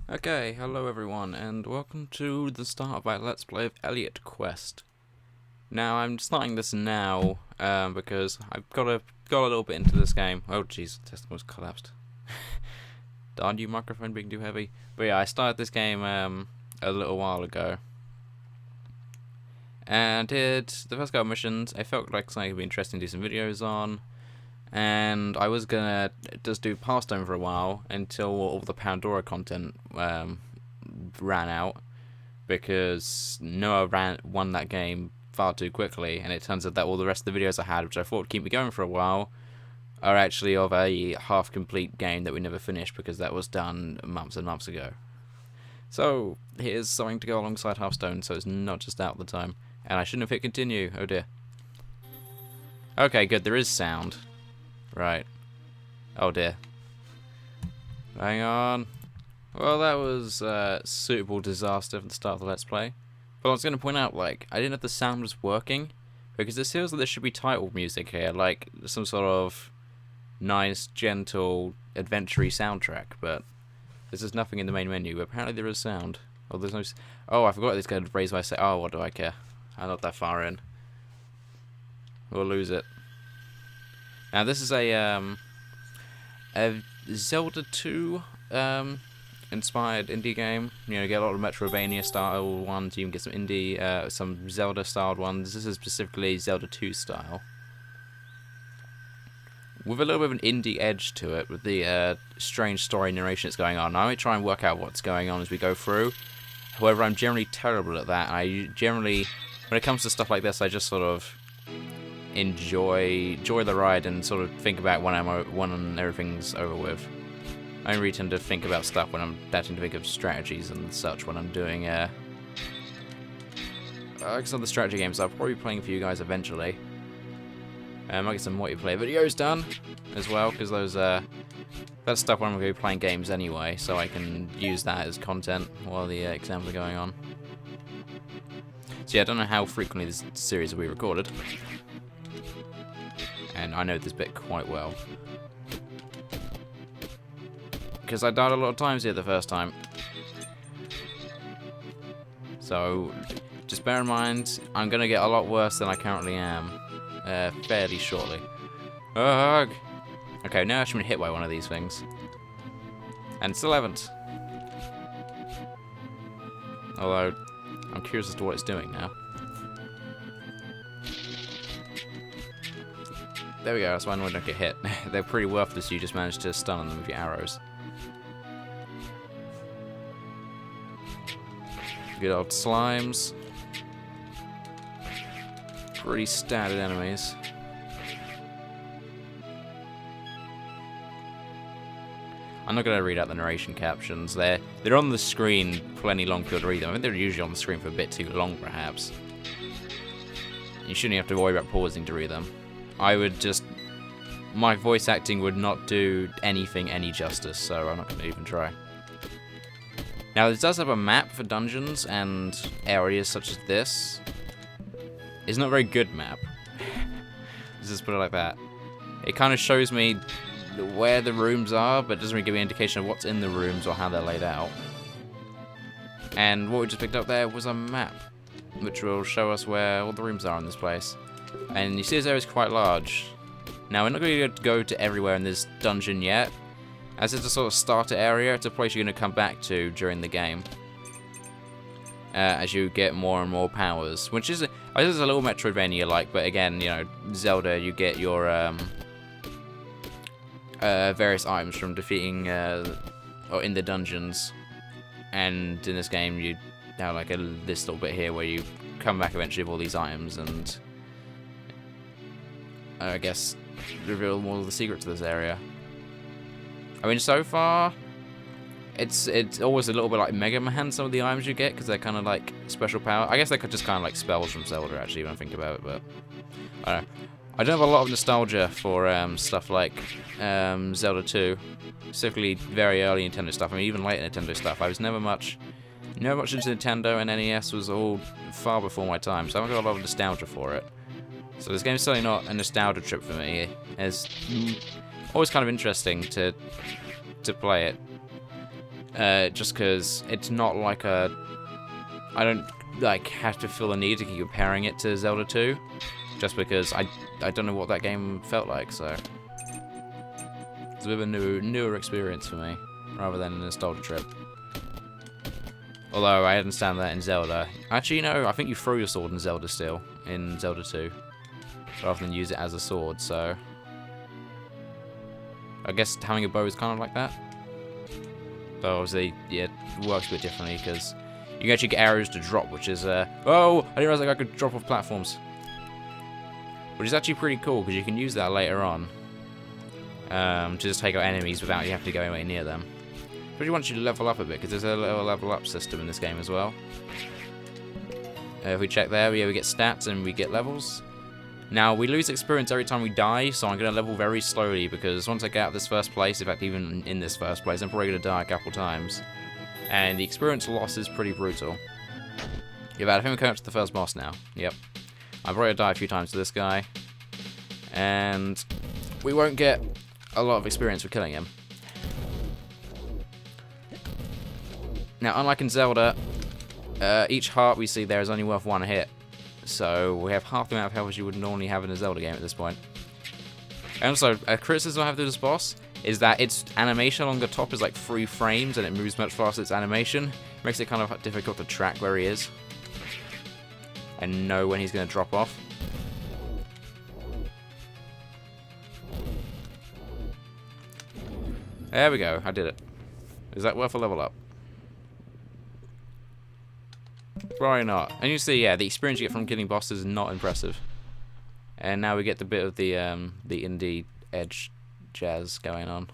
Okay, hello everyone, and welcome to the start of my Let's Play of Elliot Quest. Now, I'm starting this now, because I've got a little bit into this game. Oh jeez, the test almost collapsed. Darn you, microphone being too heavy. But yeah, I started this game, a little while ago. And did the first couple of missions. I felt like something would be interesting to do some videos on. And I was gonna just do pastime for a while until all the Pandora content ran out, because Noah won that game far too quickly, and it turns out that all the rest of the videos I had, which I thought would keep me going for a while, are actually of a half-complete game that we never finished because that was done months and months ago. So here's something to go alongside Hearthstone, so it's not just out the time. And I shouldn't have hit continue. Oh dear. Okay, good. There is sound. Right. Oh dear. Hang on. Well, that was a suitable disaster for the start of the Let's Play. But I was going to point out, like, I didn't know if the sound was working, because it feels like there should be title music here, like some sort of nice, gentle, adventure-y soundtrack, but there's just nothing in the main menu. But apparently there is sound. Oh, there's no... Oh, I forgot it's going to raise my... Oh, what do I care? I'm not that far in. We'll lose it. Now this is a Zelda 2 inspired indie game. You know, you get a lot of Metroidvania style ones. You can get some indie, some Zelda styled ones. This is specifically Zelda 2 style, with a little bit of an indie edge to it, with the strange story narration that's going on. I might try and work out what's going on as we go through. However, I'm generally terrible at that. I generally, when it comes to stuff like this, I just sort of enjoy the ride and sort of think about when everything's over with. I don't really tend to think about stuff when I'm starting to think of strategies and such when I'm doing some of the strategy games I'll probably be playing for you guys eventually. I might get some multiplayer videos done as well, because those that's stuff when I'm going to be playing games anyway, so I can use that as content while the exams are going on. So yeah, I don't know how frequently this series will be recorded. And I know this bit quite well, because I died a lot of times here the first time. So just bear in mind, I'm going to get a lot worse than I currently am fairly shortly. Ugh. Okay, now I should be hit by one of these things. And still haven't. Although, I'm curious as to what it's doing now. There we go, that's why I don't get hit. They're pretty worthless, you just managed to stun them with your arrows. Good old slimes. Pretty standard enemies. I'm not going to read out the narration captions. They're on the screen plenty long for you to read them. I think they're usually on the screen for a bit too long, perhaps. You shouldn't have to worry about pausing to read them. I would just... My voice acting would not do anything any justice, so I'm not going to even try. Now, this does have a map for dungeons and areas such as this. It's not a very good map. Let's just put it like that. It kind of shows me where the rooms are, but it doesn't really give me an indication of what's in the rooms or how they're laid out. And what we just picked up there was a map, which will show us where all the rooms are in this place. And you see this area is quite large. Now, we're not going to go to everywhere in this dungeon yet, as it's a sort of starter area. It's a place you're going to come back to during the game, as you get more and more powers, which is a little Metroidvania-like, but again, you know, Zelda, you get your various items from defeating or in the dungeons, and in this game you have like this little bit here where you come back eventually with all these items and I guess reveal more of the secrets to this area. I mean, so far it's always a little bit like Mega Man, some of the items you get, because they're kind of like special power. I guess they're just kind of like spells from Zelda, actually, when I think about it, but I don't know. I don't have a lot of nostalgia for stuff like Zelda 2, specifically very early Nintendo stuff. I mean, even later Nintendo stuff. I was never much into Nintendo, and NES was all far before my time, so I haven't got a lot of nostalgia for it. So this game's certainly not a nostalgia trip for me. It's always kind of interesting to play it. just because it's not like a... I don't like have to feel the need to keep comparing it to Zelda 2, just because I don't know what that game felt like, so it's a bit of a newer experience for me, rather than a nostalgia trip. Although I understand that in Zelda. Actually, no, I think you throw your sword in Zelda still, in Zelda 2, rather than use it as a sword, so I guess having a bow is kind of like that. But obviously, yeah, it works a bit differently, because you can actually get arrows to drop, which is, oh, I didn't realize I could drop off platforms. Which is actually pretty cool, because you can use that later on, to just take out enemies without you having to go anywhere near them. Especially once you level up a bit, because there's a little level up system in this game as well. If we check there, we get stats and we get levels. Now, we lose experience every time we die, so I'm going to level very slowly, because once I get out of this first place, in fact, even in this first place, I'm probably going to die a couple times. And the experience loss is pretty brutal. Yeah, but I think we're coming up to the first boss now. Yep. I've already died a few times to this guy. And we won't get a lot of experience for killing him. Now, unlike in Zelda, each heart we see there is only worth one hit. So we have half the amount of health as you would normally have in a Zelda game at this point. And also, a criticism I have to this boss is that its animation along the top is like 3 frames and it moves much faster its animation. It makes it kind of difficult to track where he is and know when he's going to drop off. There we go, I did it. Is that worth a level up? Probably not. And you see, yeah, the experience you get from killing bosses is not impressive. And now we get the bit of the indie edge jazz going on.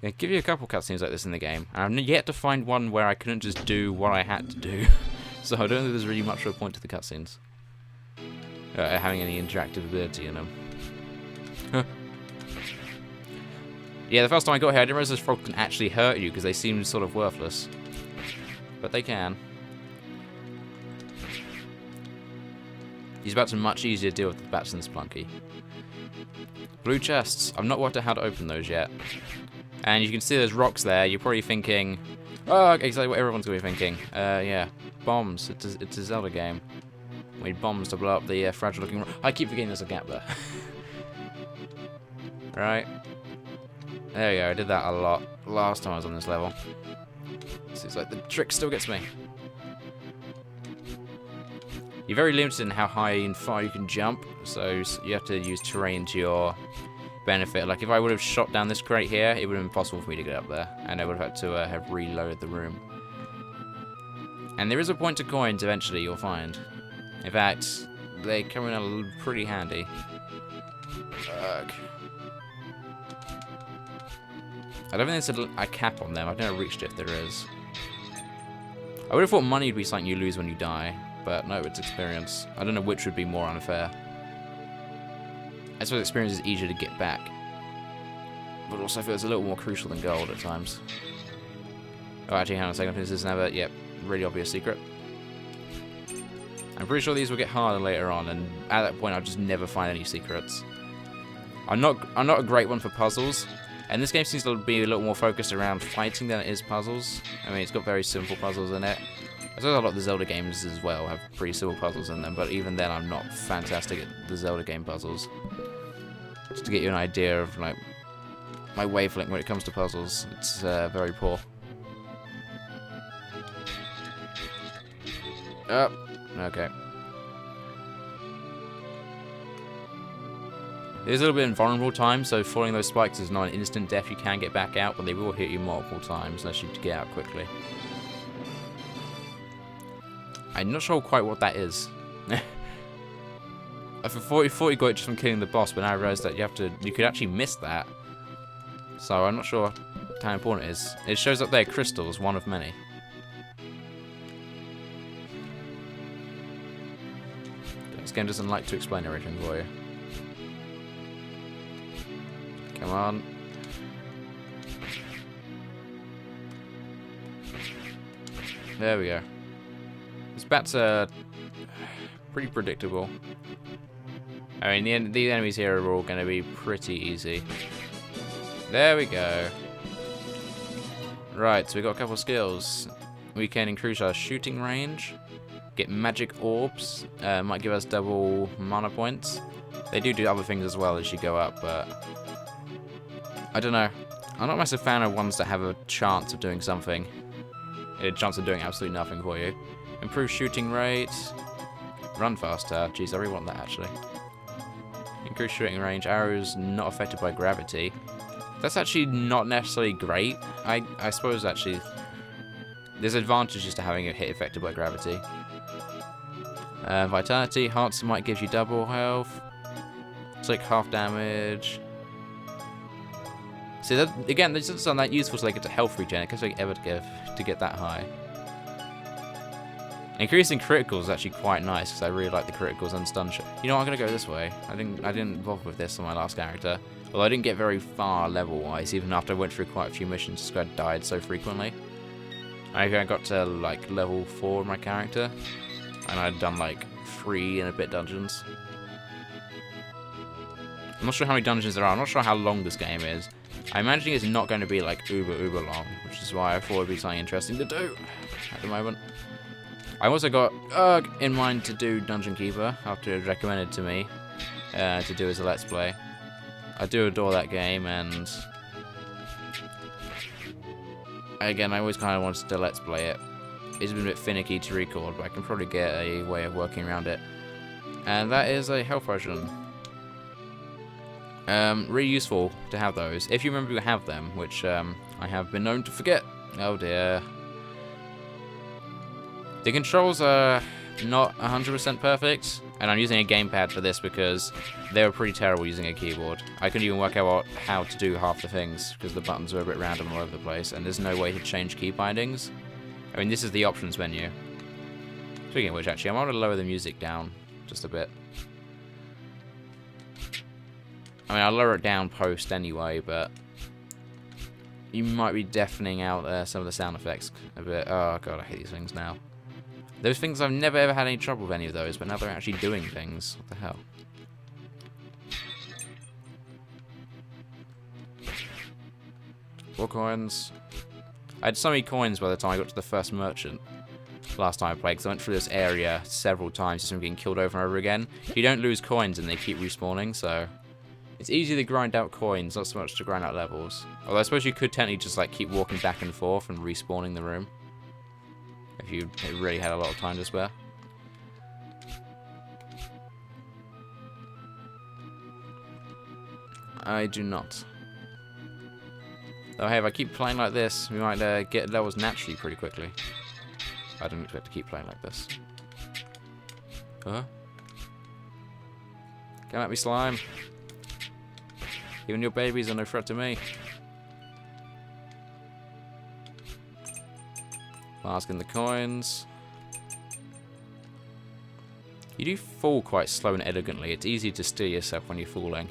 They give you a couple cutscenes like this in the game. And I've yet to find one where I couldn't just do what I had to do. So I don't think there's really much of a point to the cutscenes. Having any interactive ability in them. Huh. Yeah, the first time I got here, I didn't realize those frogs can actually hurt you because they seem sort of worthless. But they can. These bats are much easier to deal with the bats than Splunky. Blue chests. I've not worked out how to open those yet. And you can see there's rocks there. You're probably thinking, oh, exactly what everyone's going to be thinking. Yeah, bombs. It's a Zelda game. We need bombs to blow up the fragile-looking rock. I keep forgetting there's a gap there. Right. There we go, I did that a lot last time I was on this level. Seems like the trick still gets me. You're very limited in how high and far you can jump, so you have to use terrain to your benefit. Like if I would have shot down this crate here, it would have been impossible for me to get up there, and I would have had to have reloaded the room. And there is a point to coins eventually, you'll find. In fact, they come in pretty handy. Ugh. I don't think there's a cap on them. I've never reached it if there is. I would have thought money would be something you lose when you die, but no, it's experience. I don't know which would be more unfair. I suppose experience is easier to get back, but also I feel it's a little more crucial than gold at times. Oh, actually, hang on a second. This is never, yep, really obvious secret. I'm pretty sure these will get harder later on, and at that point, I'll just never find any secrets. I'm not a great one for puzzles. And this game seems to be a little more focused around fighting than it is puzzles. I mean, it's got very simple puzzles in it. I suppose a lot of the Zelda games as well have pretty simple puzzles in them, but even then I'm not fantastic at the Zelda game puzzles. Just to get you an idea of like my wavelength when it comes to puzzles, it's very poor. Oh, okay. There's a little bit of invulnerable time, so falling those spikes is not an instant death. You can get back out, but they will hit you multiple times unless you get out quickly. I'm not sure quite what that is. I thought you got it just from killing the boss, but now I realised that you could actually miss that. So I'm not sure how important it is. It shows up there, crystals, one of many. This game doesn't like to explain everything for you. Come on. There we go. These bats are pretty predictable. I mean, the enemies here are all going to be pretty easy. There we go. Right, so we got a couple of skills. We can increase our shooting range, get magic orbs, might give us double mana points. They do other things as well as you go up, but I don't know. I'm not a massive fan of ones that have a chance of doing something. A chance of doing absolutely nothing for you. Improve shooting rate. Run faster. Jeez, I really want that actually. Increase shooting range. Arrows not affected by gravity. That's actually not necessarily great. I suppose actually there's advantages to having a hit affected by gravity. Vitality. Hearts might give you double health. It's like half damage. See, that, again, this doesn't sound that useful, so like it's a health regen. It costs like ever to get that high. Increasing criticals is actually quite nice because I really like the criticals and stun shot. You know what, I'm gonna go this way. I didn't bother with this on my last character. Although I didn't get very far level-wise, even after I went through quite a few missions because I died so frequently. I got to like level 4 of my character, and I'd done like 3 and a bit dungeons. I'm not sure how many dungeons there are. I'm not sure how long this game is. I imagine it's not going to be like uber long, which is why I thought it'd be something interesting to do at the moment. I also got in mind to do Dungeon Keeper after it was recommended to me to do as a Let's Play. I do adore that game, and again, I always kind of wanted to Let's Play it. It's been a bit finicky to record, but I can probably get a way of working around it. And that is a health potion. Really useful to have those, if you remember you have them, which I have been known to forget. Oh dear. The controls are not 100% perfect, and I'm using a gamepad for this because they were pretty terrible using a keyboard. I couldn't even work out how to do half the things because the buttons were a bit random all over the place, and there's no way to change key bindings. I mean, this is the options menu. Speaking of which, actually, I want to lower the music down just a bit. I mean, I'll lower it down post anyway, but you might be deafening out some of the sound effects a bit. Oh god, I hate these things now. Those things, I've never ever had any trouble with any of those, but now they're actually doing things. What the hell? More coins. I had so many coins by the time I got to the first merchant last time I played, because I went through this area several times just from getting killed over and over again. You don't lose coins and they keep respawning, so it's easy to grind out coins, not so much to grind out levels. Although I suppose you could technically just like keep walking back and forth and respawning the room if you really had a lot of time to spare. I do not. Though, hey, if I keep playing like this, we might get levels naturally pretty quickly. I don't expect to keep playing like this. Huh? Come at me, slime. Even your babies are no threat to me. Asking the coins. You do fall quite slow and elegantly. It's easy to steer yourself when you're falling.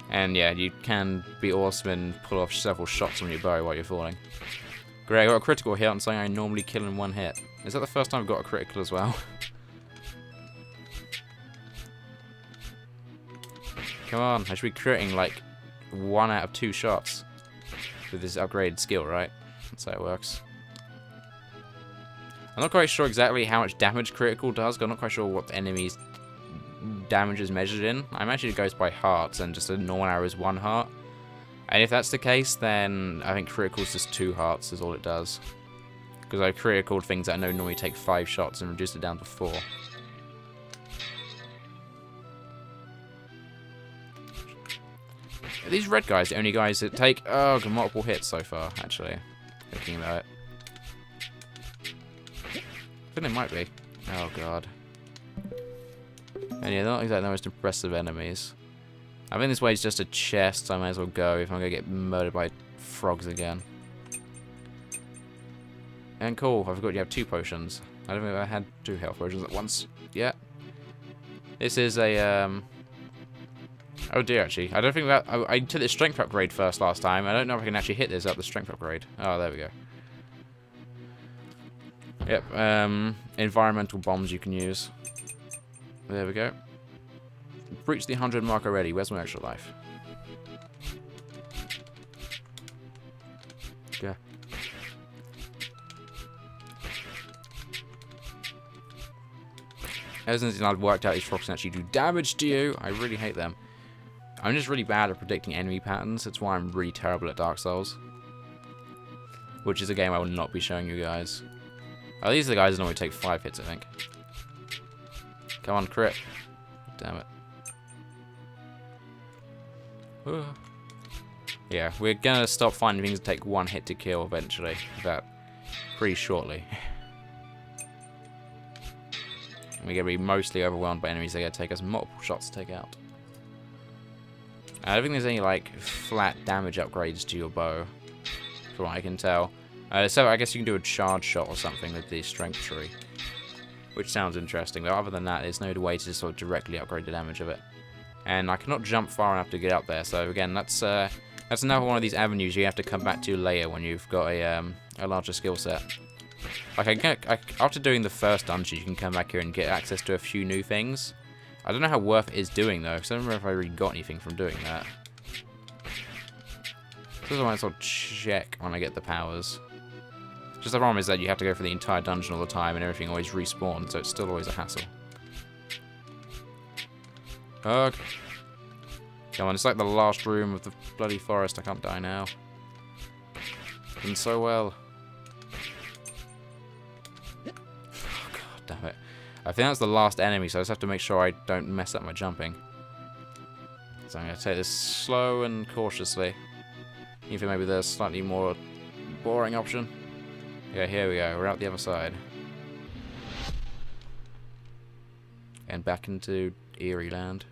And yeah, you can be awesome and pull off several shots on your bow while you're falling. Great, I got a critical hit on something I normally kill in one hit. Is that the first time I've got a critical as well? Come on, I should be critting like 1 out of 2 shots with this upgraded skill, right? That's how it works. I'm not quite sure exactly how much damage critical does, 'cause I'm not quite sure what the enemy's damage is measured in. I imagine it goes by hearts, and just a normal arrow is 1 heart. And if that's the case, then I think critical is just 2 hearts is all it does. Because I critical things that I know normally take 5 shots and reduced it down to 4. Are these red guys the only guys that take multiple hits so far, actually? Thinking about it. I think they might be. Oh god. And yeah, they're not exactly the most impressive enemies. I think this way is just a chest, so I may as well go if I'm going to get murdered by frogs again. And cool, I forgot you have 2 potions. I don't think I had 2 health potions at once. Yeah. This is a, oh dear, actually. I don't think that... I took the strength upgrade first last time. I don't know if I can actually hit this up the strength upgrade. Oh, there we go. Yep, environmental bombs you can use. There we go. Breached the 100 mark already. Where's my extra life? Yeah. Ever since I've worked out these frogs can actually do damage to you, I really hate them. I'm just really bad at predicting enemy patterns. That's why I'm really terrible at Dark Souls. Which is a game I will not be showing you guys. Oh, these are the guys that normally take 5 hits, I think. Come on, crit. Damn it. Yeah, we're gonna stop finding things that take 1 hit to kill eventually. About pretty shortly. We're gonna be mostly overwhelmed by enemies that are gonna take us multiple shots to take out. I don't think there's any like flat damage upgrades to your bow, from what I can tell. So I guess you can do a charge shot or something with the strength tree, which sounds interesting. But other than that, there's no way to just sort of directly upgrade the damage of it. And I cannot jump far enough to get up there. So again, that's another one of these avenues you have to come back to later when you've got a larger skill set. Like after doing the first dungeon, you can come back here and get access to a few new things. I don't know how worth it is doing though, because I don't remember if I really got anything from doing that. So I might sort of check when I get the powers. Just the problem is that you have to go for the entire dungeon all the time, and everything always respawns, so it's still always a hassle. Okay. Come on, it's like the last room of the bloody forest. I can't die now. Done so well. Oh god damn it. I think that's the last enemy, so I just have to make sure I don't mess up my jumping. So I'm going to take this slow and cautiously. Even maybe there's a slightly more boring option. Yeah, here we go. We're out the other side. And back into Erie Land.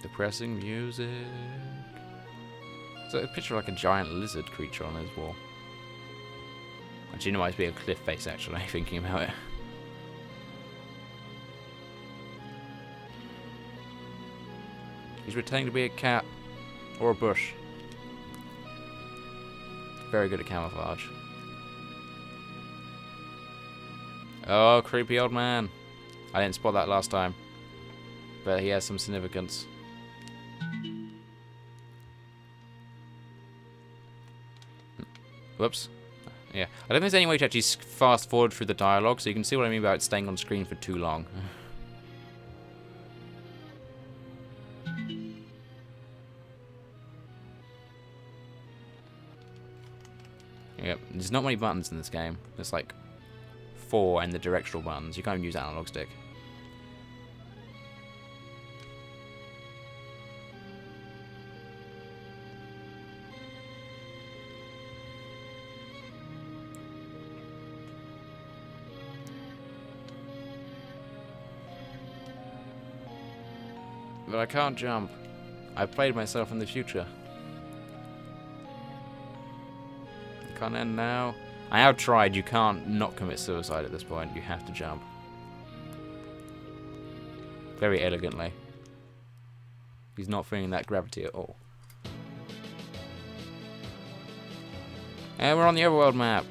Depressing music. So a picture like a giant lizard creature on his wall. Actually, it might be a cliff face, actually, thinking about it. He's pretending to be a cat. Or a bush. Very good at camouflage. Oh, creepy old man. I didn't spot that last time. But he has some significance. Whoops. Yeah. I don't think there's any way to actually fast forward through the dialogue, so you can see what I mean about it staying on screen for too long. Yep. There's not many buttons in this game. There's like 4 and the directional buttons. You can't even use analog stick. But I can't jump. I played myself in the future. It can't end now. I have tried. You can't not commit suicide at this point. You have to jump. Very elegantly. He's not feeling that gravity at all. And we're on the Overworld map.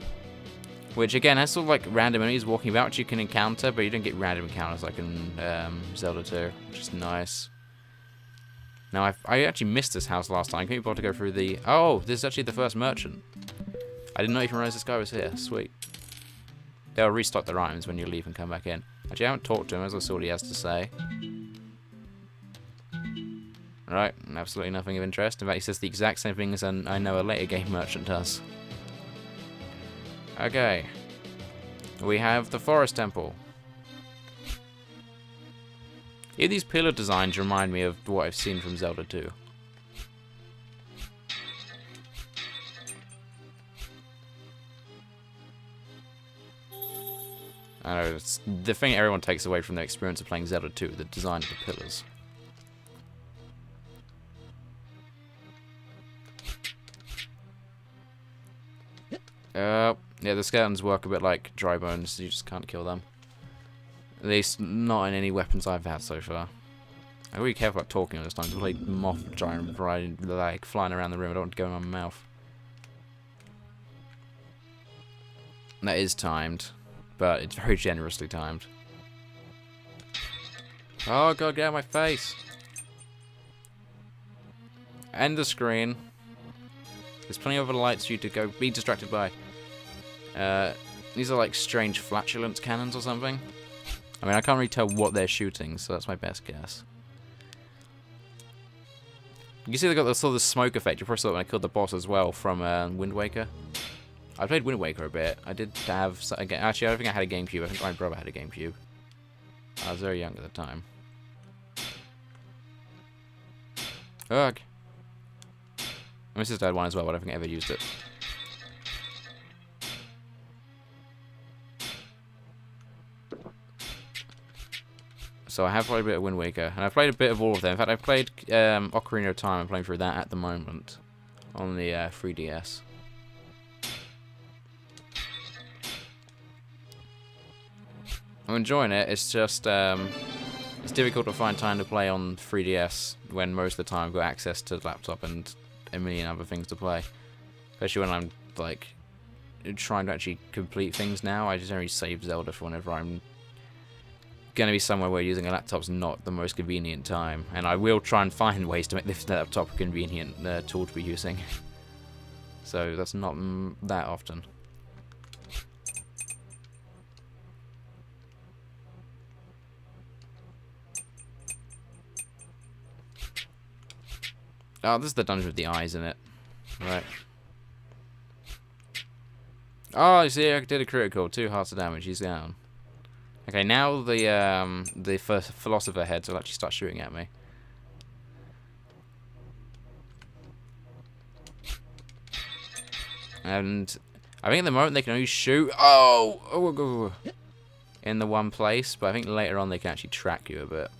Which again has sort of like random enemies walking about which you can encounter, but you don't get random encounters like in Zelda 2, which is nice. Now, I actually missed this house last time. Couldn't be bothered to go through the... Oh, this is actually the first merchant. I did not even realize this guy was here. Sweet. They'll restock their items when you leave and come back in. Actually, I haven't talked to him as I saw what he has to say. Right, absolutely nothing of interest. In fact, he says the exact same thing as I know a later game merchant does. Okay. We have the Forest Temple. Yeah, these pillar designs remind me of what I've seen from Zelda 2. I know, it's the thing everyone takes away from their experience of playing Zelda 2, the design of the pillars. Yeah, the skeletons work a bit like dry bones, you just can't kill them. At least not in any weapons I've had so far. I'm really careful about talking all this time. There's a bloody moth giant like flying around the room. I don't want to go in my mouth. That is timed, but it's very generously timed. Oh god, get out of my face! End the screen. There's plenty of other lights for you to go be distracted by. These are like strange flatulence cannons or something. I mean, I can't really tell what they're shooting, so that's my best guess. You can see they got the sort of smoke effect. You probably saw it when I killed the boss as well from Wind Waker. I played Wind Waker a bit. I did have... Actually, I don't think I had a GameCube. I think my brother had a GameCube. I was very young at the time. Ugh. My sister had one as well, but I don't think I ever used it. So I have played a bit of Wind Waker, and I've played a bit of all of them. In fact, I've played Ocarina of Time. I'm playing through that at the moment on the 3DS. I'm enjoying it. It's just it's difficult to find time to play on 3DS when most of the time I've got access to the laptop and a million other things to play. Especially when I'm like trying to actually complete things now. I just only save Zelda for whenever I'm going to be somewhere where using a laptop's not the most convenient time, and I will try and find ways to make this laptop a convenient tool to be using. So that's not that often. Oh, this is the dungeon with the eyes in it. Right. Oh, you see, I did a critical. 2 hearts of damage. He's down. Okay, now the first philosopher heads will actually start shooting at me. And I think at the moment they can only shoot in the one place, but I think later on they can actually track you a bit.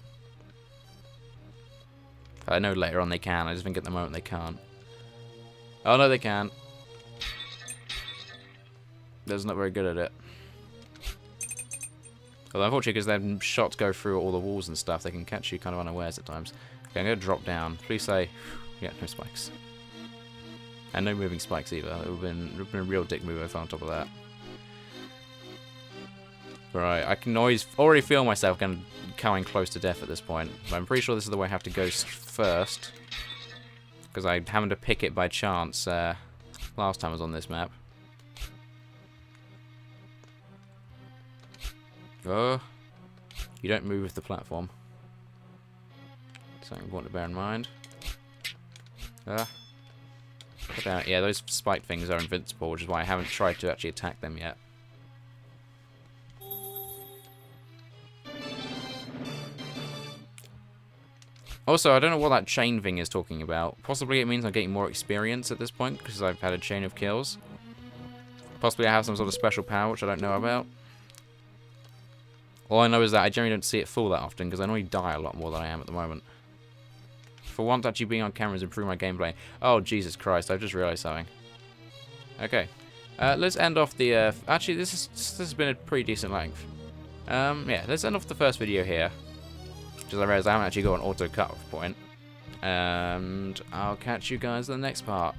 I know later on they can, I just think at the moment they can't. Oh no, they can. They're not very good at it. Although unfortunately, because their shots go through all the walls and stuff, they can catch you kind of unawares at times. Okay, I'm going to drop down. Please say, yeah, no spikes. And no moving spikes either. It would have been a real dick move if on top of that. Right, I can already feel myself kind of coming close to death at this point. But I'm pretty sure this is the way I have to go first. Because I happened to pick it by chance last time I was on this map. Oh, you don't move with the platform. Something important to bear in mind. Yeah, those spike things are invincible, which is why I haven't tried to actually attack them yet. Also, I don't know what that chain thing is talking about. Possibly it means I'm getting more experience at this point, because I've had a chain of kills. Possibly I have some sort of special power, which I don't know about. All I know is that I generally don't see it full that often, because I normally die a lot more than I am at the moment. For once, actually being on camera has improved my gameplay. Oh, Jesus Christ, I've just realised something. Okay. Let's end off the... actually, this has been a pretty decent length. Yeah, let's end off the first video here. Because I realised I haven't actually got an auto cut-off point. And I'll catch you guys in the next part.